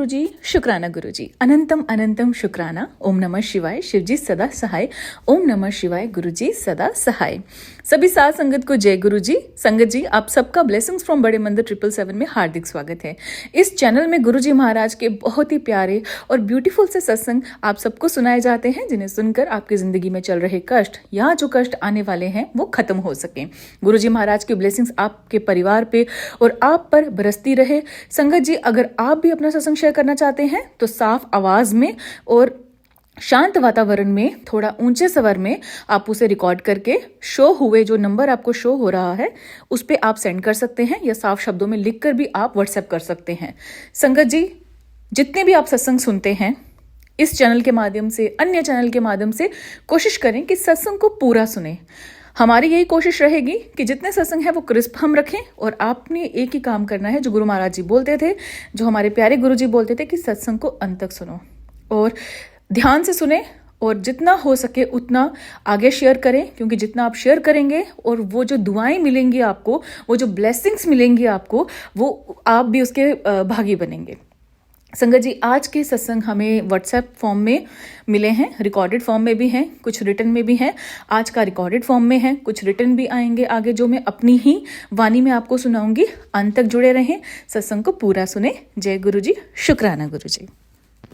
गुरुजी, शुक्राना गुरुजी, अनंतम अनंतम शुक्राना। ओम नमः शिवाय, शिवजी सदा सहाय। ओम नमः शिवाय, गुरुजी सदा सहाय। सभी साथ संगत को जय गुरुजी। संगत जी, आप सबका ब्लेसिंग्स फ्रॉम बड़े मंदिर 777 में हार्दिक स्वागत है। इस चैनल में गुरुजी महाराज के बहुत ही प्यारे और ब्यूटीफुल से सत्संग आप सबको सुनाए जाते हैं, जिन्हें सुनकर आपकी जिंदगी में चल रहे कष्ट या जो कष्ट आने वाले हैं वो खत्म हो सके। गुरुजी महाराज की ब्लेसिंग्स आपके परिवार पे और आप पर बरसती रहे। संगत जी, अगर आप भी अपना सत्संग शेयर करना चाहते हैं तो साफ आवाज में और शांत वातावरण में थोड़ा ऊंचे स्वर में आप उसे रिकॉर्ड करके शो हुए जो नंबर आपको शो हो रहा है उस पे आप सेंड कर सकते हैं, या साफ शब्दों में लिखकर भी आप व्हाट्सएप कर सकते हैं। संगत जी, जितने भी आप सत्संग सुनते हैं इस चैनल के माध्यम से, अन्य चैनल के माध्यम से, कोशिश करें कि सत्संग को पूरा सुने। हमारी यही कोशिश रहेगी कि जितने सत्संग है वो क्रिस्प हम रखें, और आपने एक ही काम करना है जो गुरु महाराज जी बोलते थे, जो हमारे प्यारे गुरु जी बोलते थे कि सत्संग को अंत तक सुनो और ध्यान से सुने, और जितना हो सके उतना आगे शेयर करें, क्योंकि जितना आप शेयर करेंगे और वो जो दुआएं मिलेंगी आपको, वो जो ब्लेसिंग्स मिलेंगी आपको, वो आप भी उसके भागी बनेंगे। संगत जी, आज के सत्संग हमें व्हाट्सएप फॉर्म में मिले हैं, रिकॉर्डेड फॉर्म में भी हैं, कुछ रिटन में भी हैं। आज का रिकॉर्डेड फॉर्म में है, कुछ रिटन भी आएंगे आगे, जो मैं अपनी ही वाणी में आपको सुनाऊंगी। अंत तक जुड़े रहें, सत्संग को पूरा सुने। जय गुरु जी, शुक्राना गुरु जी।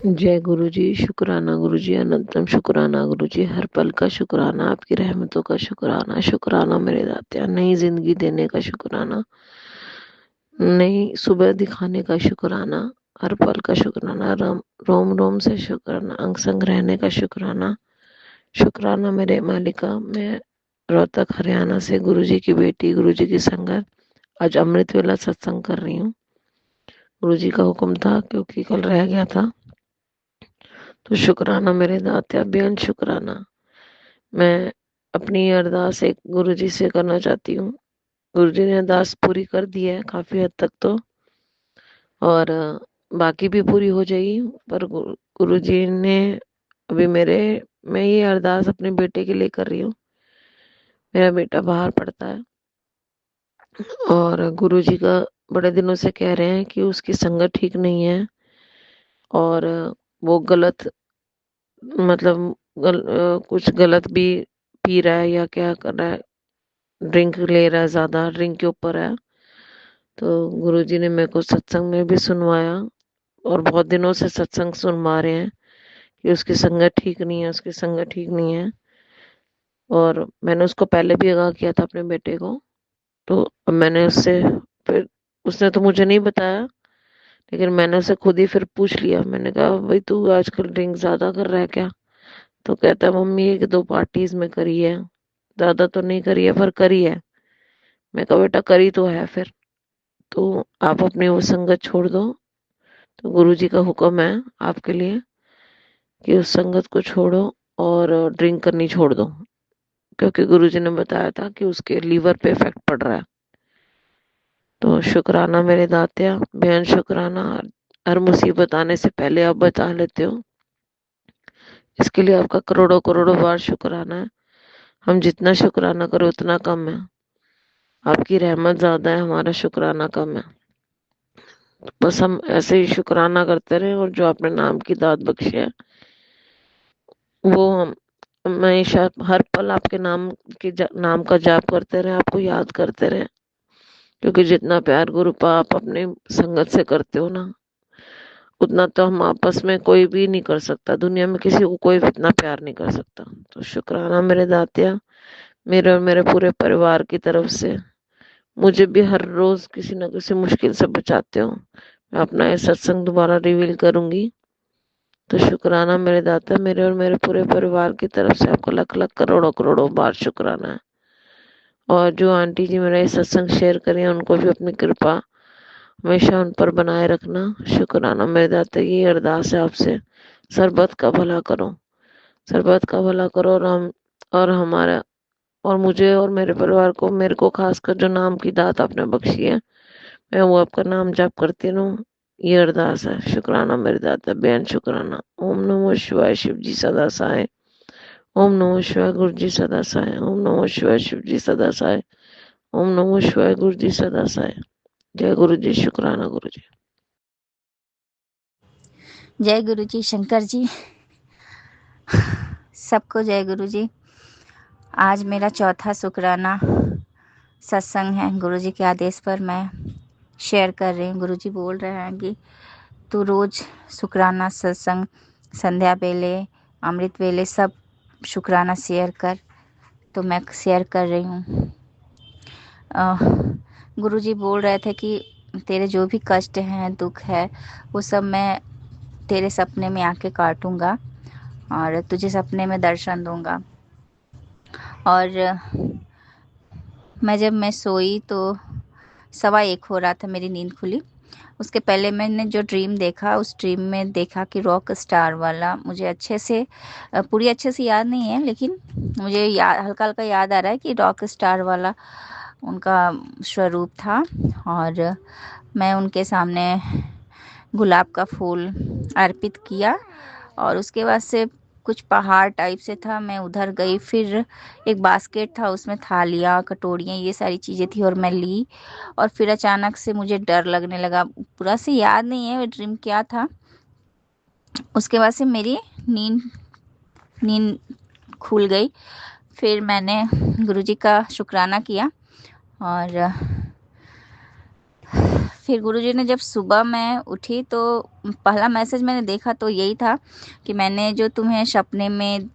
जय गुरु जी, शुक्राना गुरु जी, अनंतम शुक्राना गुरु जी, हर पल का शुक्राना, आपकी रहमतों का शुक्राना। शुक्राना मेरे दातिया, नई जिंदगी देने का शुक्राना, नई सुबह दिखाने का शुक्राना, हर पल का शुक्राना, रोम रोम से शुक्राना, अंग संग रहने का शुक्राना। शुक्राना मेरे मालिका। मैं रोहतक हरियाणा से गुरु जी की बेटी, गुरु जी की संगत, आज अमृत वेला सत्संग कर रही हूँ। गुरु जी का हुक्म था, क्योंकि कल रह गया था, तो शुक्राना मेरे दात्या, बेअन शुक्राना। मैं अपनी अरदास एक गुरु जी से करना चाहती हूँ। गुरु जी ने अरदास पूरी कर दी है काफी हद तक तो, और बाकी भी पूरी हो जाएगी, पर गुरु जी ने अभी मैं ये अरदास अपने बेटे के लिए कर रही हूँ। मेरा बेटा बाहर पढ़ता है और गुरु जी का बड़े दिनों से कह रहे हैं कि उसकी संगत ठीक नहीं है, और वो गलत, मतलब कुछ गलत भी पी रहा है या क्या कर रहा है, ड्रिंक ले रहा है, ज्यादा ड्रिंक के ऊपर है। तो गुरुजी ने मेरे को सत्संग में भी सुनवाया, और बहुत दिनों से सत्संग सुनवा रहे हैं कि उसकी संगत ठीक नहीं है, उसकी संगत ठीक नहीं है। और मैंने उसको पहले भी आगाह किया था अपने बेटे को, तो अब मैंने उससे, फिर उसने तो मुझे नहीं बताया, लेकिन मैंने उसे खुद ही फिर पूछ लिया। मैंने कहा, भाई तू आजकल ड्रिंक ज्यादा कर रहा है क्या? तो कहता है, मम्मी 1-2 पार्टीज में करी है, ज्यादा तो नहीं करी है पर करी है। मैं कहा, बेटा करी तो है, फिर तो आप अपनी वो संगत छोड़ दो। तो गुरुजी का हुक्म है आपके लिए कि उस संगत को छोड़ो और ड्रिंक करनी छोड़ दो, क्योंकि गुरुजी ने बताया था कि उसके लीवर पे इफेक्ट पड़ रहा है। तो शुक्राना मेरे दातिया, बेहद शुक्राना। हर मुसीबत आने से पहले आप बता लेते हो, इसके लिए आपका करोड़ों करोड़ों बार शुक्राना है। हम जितना शुक्राना करो उतना कम है। आपकी रहमत ज्यादा है, हमारा शुक्राना कम है। बस हम ऐसे ही शुक्राना करते रहे, और जो आपने नाम की दात बख्शी है वो हम हमेशा हर पल आपके नाम का जाप करते रहे, आपको याद करते रहे। क्योंकि जितना प्यार गुरुपा आप अपने संगत से करते हो ना, उतना तो हम आपस में कोई भी नहीं कर सकता। दुनिया में किसी को कोई इतना प्यार नहीं कर सकता। तो शुक्राना मेरे दातिया, मेरे और मेरे पूरे परिवार की तरफ से। मुझे भी हर रोज किसी न किसी मुश्किल से बचाते हो। मैं अपना ये सत्संग दोबारा रिवील करूंगी। तो शुक्राना मेरे दाता, मेरे और मेरे पूरे परिवार की तरफ से आपको लाख लाख करोड़ों करोड़ों बार शुक्राना है। और जो आंटी जी मेरा ये सत्संग शेयर करें, उनको भी अपनी कृपा हमेशा उन पर बनाए रखना। शुक्राना मेरे दाता, ये अरदास है आपसे, सरबत का भला करो, सरबत का भला करो। और हमारा और मुझे और मेरे परिवार को, मेरे को खासकर जो नाम की दात आपने बख्शी है, मैं वो आपका नाम जाप करती रहूं, ये अरदास है। शुक्राना मेरे दाता, बेन शुक्राना। ओम नमो शिवाय, शिव जी सदा सहाय। ओम नमो शिवाय, गुरु जी सदा सहाय। ओम नमो शिवाय, शिव जी सदा सहाय। ओम नमो शिवाय, गुरु जी सदा सहाय। जय गुरु जी, शुक्राना गुरु जी। जय गुरु जी। शंकर जी, सबको जय गुरु जी। आज मेरा चौथा शुक्राना सत्संग है। गुरु जी के आदेश पर मैं शेयर कर रही हूँ। गुरु जी बोल रहे हैं कि तू रोज शुक्राना सत्संग, संध्या वेले, अमृत वेले सब शुक्राना शेयर कर। तो मैं शेयर कर रही हूँ। गुरु जी बोल रहे थे कि तेरे जो भी कष्ट हैं, दुख है, वो सब मैं तेरे सपने में आके काटूंगा और तुझे सपने में दर्शन दूंगा। और जब मैं सोई तो 1:15 हो रहा था, मेरी नींद खुली। उसके पहले मैंने जो ड्रीम देखा, उस ड्रीम में देखा कि रॉक स्टार वाला, मुझे अच्छे से पूरी अच्छे से याद नहीं है, लेकिन मुझे हल्का हल्का याद आ रहा है कि रॉक स्टार वाला उनका स्वरूप था। और मैं उनके सामने गुलाब का फूल अर्पित किया और उसके बाद से कुछ पहाड़ टाइप से था, मैं उधर गई। फिर एक बास्केट था, उसमें थालियाँ, कटोरियाँ, ये सारी चीज़ें थी और मैं ली। और फिर अचानक से मुझे डर लगने लगा। पूरा से याद नहीं है वो ड्रीम क्या था। उसके बाद से मेरी नींद नींद खुल गई। फिर मैंने गुरुजी का शुक्राना किया और फिर गुरुजी ने, जब सुबह मैं उठी तो पहला मैसेज मैंने देखा तो यही था कि मैंने जो तुम्हें सपने में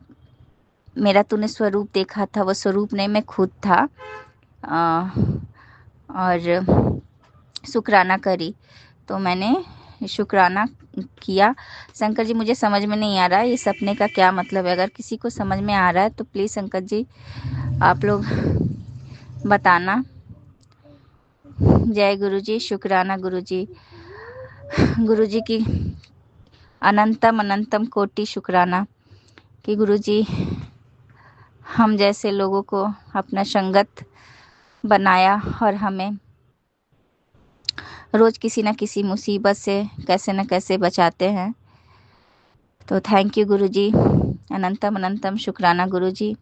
मेरा तूने स्वरूप देखा था, वो स्वरूप नहीं, मैं खुद था। और शुक्राना करी। तो मैंने शुक्राना किया। शंकर जी, मुझे समझ में नहीं आ रहा है ये सपने का क्या मतलब है। अगर किसी को समझ में आ रहा है तो प्लीज़ शंकर जी आप लोग बताना। जय गुरु जी। शुक्राना गुरु जी। गुरु जी की अनंतम अनंतम कोटि शुक्राना कि गुरु जी हम जैसे लोगों को अपना संगत बनाया और हमें रोज किसी न किसी मुसीबत से कैसे न कैसे बचाते हैं। तो थैंक यू गुरु जी। अनंतम अनंतम शुक्राना गुरु जी।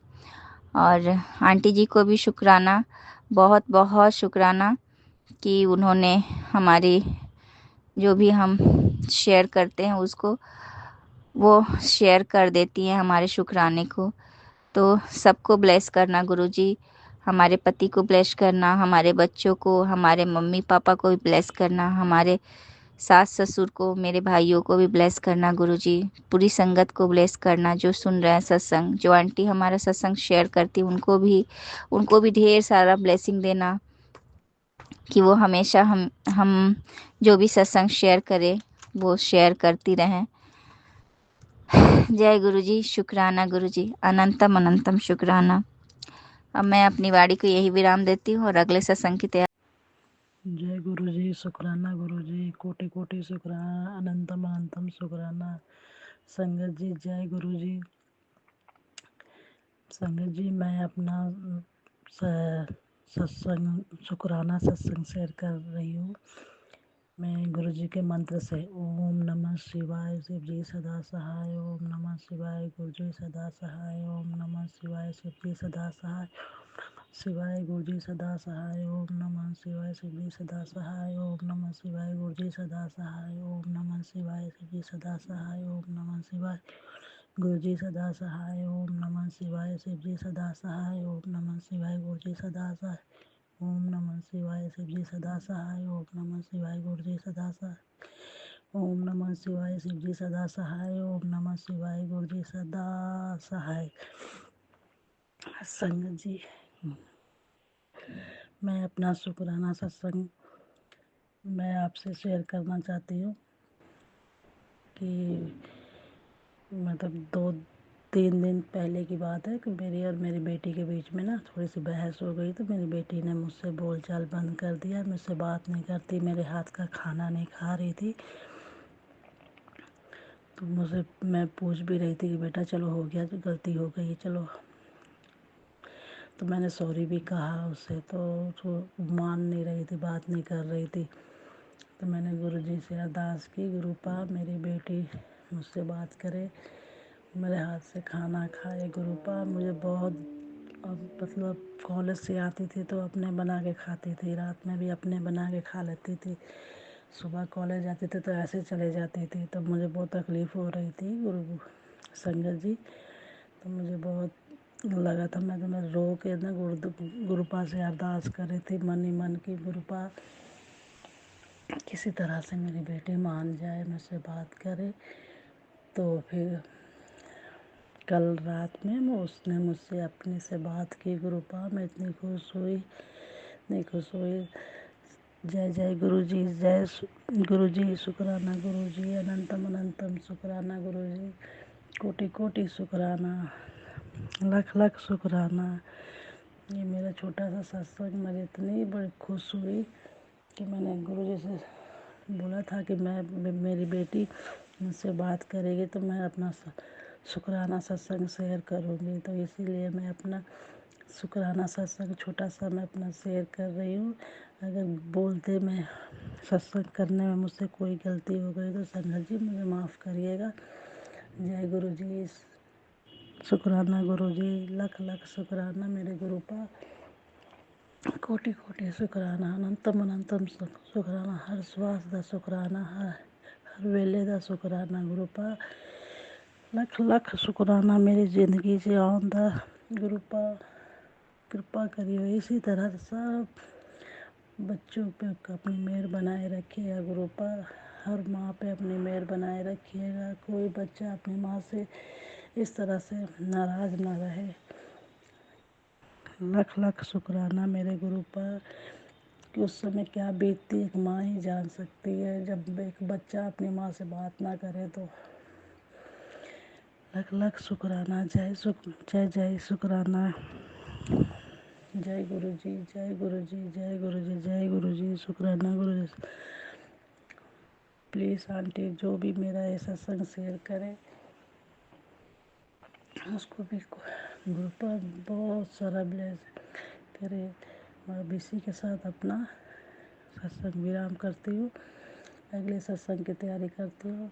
और आंटी जी को भी शुक्राना, बहुत बहुत शुक्राना कि उन्होंने हमारी जो भी हम शेयर करते हैं उसको वो शेयर कर देती हैं हमारे शुक्राने को। तो सबको ब्लेस करना गुरु जी। हमारे पति को ब्लेस करना, हमारे बच्चों को, हमारे मम्मी पापा को भी ब्लेस करना, हमारे सास ससुर को, मेरे भाइयों को भी ब्लेस करना गुरु जी। पूरी संगत को ब्लेस करना जो सुन रहे हैं सत्संग। जो आंटी हमारा सत्संग शेयर करती उनको भी ढेर सारा ब्लेसिंग देना कि वो हमेशा हम जो भी सत्संग शेयर करें वो शेयर करती रहें। जय गुरु जी। शुक्राना गुरु जी। अनंतम अनंतम शुक्राना। अब मैं अपनी वाणी को यही विराम देती हूँ और अगले सत्संग की तैयारी। जय गुरु जी। शुक्राना गुरु जी। कोटि कोटि शुक्राना। अनंतम अनंतम शुक्राना। संगत जी जय गुरु जी। संगत जी मैं अपना सत्संग शुक्राना सत्संग शेयर कर रही हूँ। मैं गुरु जी के मंत्र से ओम नमः शिवाय शिव जी सदा सहाय। ओम नमः शिवाय गुरु जी सदा सहाय। ओम नमः शिवाय शिव जी सदा सहाय। शिवाय गुरु जी सदा सहाय। ओम नमः शिवाय शिव जी सदा सहाय। ओम नमः शिवाय गुरु जी सदा सहाय। ओम नमः शिवाय शिव जी सदा सहाय। ओम नमः शिवाय गुरु जी सदा सहाय। ओम नमः शिवाय शिव जी सदा सहाय। ओम नमः शिवाय गुरु जी सदा सहाय। ओम नमः शिवाय शिव जी सदा सहाय। ओम नमः शिवाय गुरु जी सदा सहाय। ओम नमः शिवाय शिव जी सदा सहाय। ओम नमः शिवाय गुरु जी सदा सहाय। संगत जी मैं अपना शुक्राना सत्संग मैं आपसे शेयर करना चाहती हूँ कि मतलब 2-3 दिन पहले की बात है कि मेरी और मेरी बेटी के बीच में ना थोड़ी सी बहस हो गई। तो मेरी बेटी ने मुझसे बोलचाल बंद कर दिया, मुझसे बात नहीं करती, मेरे हाथ का खाना नहीं खा रही थी। तो मुझे मैं पूछ भी रही थी कि बेटा चलो हो गया, तो गलती हो गई चलो। तो मैंने सॉरी भी कहा उससे, तो मान नहीं रही थी, बात नहीं कर रही थी। तो मैंने गुरुजी से अरदास की, गुरुपा मेरी बेटी मुझसे बात करे, मेरे हाथ से खाना खाए। गुरुपा मुझे बहुत मतलब कॉलेज से आती थी तो अपने बना के खाती थी, रात में भी अपने बना के खा लेती थी। सुबह कॉलेज जाते थे तो ऐसे चले जाती थी, तब मुझे बहुत तकलीफ़ हो रही थी गुरु संगत जी। तो मुझे बहुत लगा था, मैं रो के ना गुरुपा से अरदास कर रही थी मन ही मन की, गुरुपा किसी तरह से मेरी बेटी मान जाए, मुझसे बात करे। तो फिर कल रात में उसने मुझसे अपने से बात की गुरुपा, मैं इतनी खुश हुई, इतनी खुश हुई। जय जय गुरु जी, जय गुरु जी, शुक्राना गुरु जी, अनंतम अनंतम शुक्राना गुरु जी, कोटि कोटि शुक्राना, लख लख शुक्राना। ये मेरा छोटा सा सत्संग, मैं इतनी बड़ी खुश हुई कि मैंने गुरु जी से बोला था कि मेरी बेटी मुझसे बात करेगी तो मैं अपना शुक्राना सत्संग शेयर करूँगी। तो इसीलिए मैं अपना शुक्राना सत्संग छोटा सा मैं अपना शेयर कर रही हूँ। अगर बोलते में सत्संग करने में मुझसे कोई गलती हो गई तो संगत जी मुझे माफ़ करिएगा। जय गुरु जी, शुक्राना गुरु जी, लख लख शुक्राना मेरे गुरुपा, कोटि कोटि शुक्राना, अनंतम अनंतम शुक्राना, हर श्वास का शुक्राना, हर वेले का शुक्राना गुरुपा, लख लख शुक्राना मेरी ज़िंदगी से आउंदा गुरुपा, कृपा करियो। इसी तरह सब बच्चों पे अपनी मेहर बनाए रखिएगा गुरुपा, हर माँ पे अपनी मेहर बनाए रखिएगा, कोई बच्चा अपनी माँ से इस तरह से नाराज़ ना रहे। लख लख शुक्राना मेरे गुरुपा, कि उस समय क्या बीतती एक माँ ही जान सकती है, जब एक बच्चा अपनी माँ से बात ना करे तो। लख लख शुक्राना, जय जय शुक्राना। जय गुरु जी, जय गुरु जी, जय गुरु जी, जय गुरु जी, शुक्राना गुरु जी। प्लीज़ आंटी जो भी मेरा ये सत्संग शेयर करे उसको भी गुरुपा बहुत सारा ब्लेस करे। मैं अब इसी के साथ अपना सत्संग विराम करती हूँ, अगले सत्संग की तैयारी करती हूँ।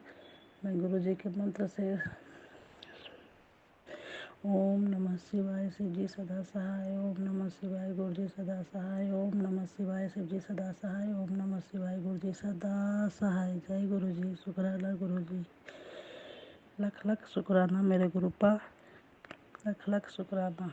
मैं गुरु जी के मंत्र से ओम नमः शिवाय, शिव जी सदा सहाय, ओम नमः शिवाय, गुरु जी सदा सहाय, ओम नमः शिवाय, शिव जी सदा सहाय, ओम नमः शिवाय, गुरु जी सदा सहाय। जय गुरु जी, शुक्राना गुरु जी, लख लख शुक्राना मेरे गुरुपा, लख लख शुक्राना।